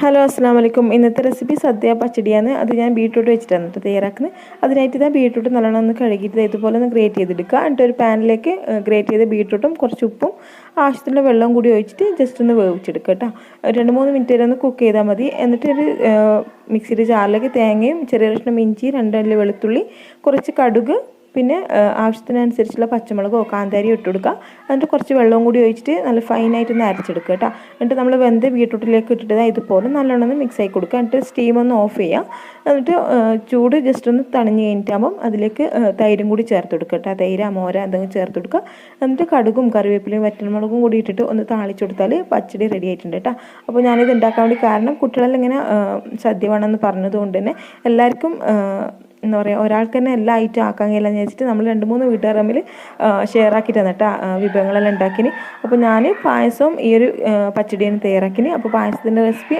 Hello അസ്സാം വലൈക്കും. ഇന്നത്തെ റെസിപ്പി സദ്യ പച്ചടിയാണ്. അത് ഞാൻ ബീട്രൂട്ട് വെച്ചിട്ടാണ് തയ്യാറാക്കുന്നത്. അതിനായിട്ട് ഇതാ ബീട്രൂട്ട് നല്ലോണം ഒന്ന് കഴുകിയിട്ട് ഇതുപോലെ ഒന്ന് ഗ്രേറ്റ് ചെയ്തെടുക്കുക. എന്നിട്ട് ഒരു പാനിലേക്ക് ഗ്രേറ്റ് ചെയ്ത ബീട്രൂട്ടും കുറച്ച് ഉപ്പും ആവശ്യത്തിനുള്ള വെള്ളം കൂടി ഒഴിച്ചിട്ട് ജസ്റ്റ് ഒന്ന് വേവിച്ചെടുക്കുക കേട്ടോ. 2-3 മിനിറ്റ് വരെ ഒന്ന് കുക്ക് ചെയ്താൽ മതി. എന്നിട്ട് ഒരു മിക്സിയുടെ ജാറിലേക്ക് തേങ്ങയും ചെറിയ കഷ്ണം ഇഞ്ചി, 2 അല്ലി വെളുത്തുള്ളി, കുറച്ച് കടുക്, പിന്നെ ആവശ്യത്തിനനുസരിച്ചുള്ള പച്ചമുളകോ കാന്താരിയോ ഇട്ട് കൊടുക്കുക. എന്നിട്ട് കുറച്ച് വെള്ളവും കൂടി ഒഴിച്ചിട്ട് നല്ല ഫൈനായിട്ടൊന്ന് അരച്ചെടുക്കുക കേട്ടോ. എന്നിട്ട് നമ്മൾ വെന്ത് ബീട്രൂട്ടിലേക്ക് ഇട്ടിട്ട് ഇതുപോലെ നല്ലോണം ഒന്ന് മിക്സ് ആക്കി കൊടുക്കുക. എന്നിട്ട് സ്റ്റീം ഒന്ന് ഓഫ് ചെയ്യുക. എന്നിട്ട് ചൂട് ജസ്റ്റ് ഒന്ന് തണിഞ്ഞ് കഴിഞ്ഞിട്ടാകുമ്പം അതിലേക്ക് തൈരും കൂടി ചേർത്ത് കൊടുക്കുക കേട്ടോ. തൈര്, മോര എന്തെങ്കിലും ചേർത്ത് കൊടുക്കുക. എന്നിട്ട് കടുകും കറിവേപ്പിലയും വറ്റൽമുളകും കൂടി ഇട്ടിട്ട് ഒന്ന് താളിച്ച് കൊടുത്താൽ പച്ചടി റെഡി ആയിട്ടുണ്ട് കേട്ടോ. അപ്പോൾ ഞാനിത് ഉണ്ടാക്കാൻ വേണ്ടി കാരണം കുട്ടികളെല്ലാം ഇങ്ങനെ സദ്യ വേണമെന്ന് പറഞ്ഞതുകൊണ്ട് തന്നെ എല്ലാവർക്കും എന്താ പറയുക, ഒരാൾക്ക് തന്നെ എല്ലാ ഐറ്റം ആക്കാൻ കഴിയില്ലെന്ന് വെച്ചിട്ട് നമ്മൾ 2-3 വീട്ടുകാർ തമ്മിൽ ഷെയർ ആക്കിയിട്ടാണ് കേട്ടോ വിഭവങ്ങളെല്ലാം ഉണ്ടാക്കിന്. അപ്പോൾ ഞാൻ പായസവും ഈ ഒരു പച്ചടിയാണ് തയ്യാറാക്കിന്. അപ്പോൾ പായസത്തിൻ്റെ റെസിപ്പി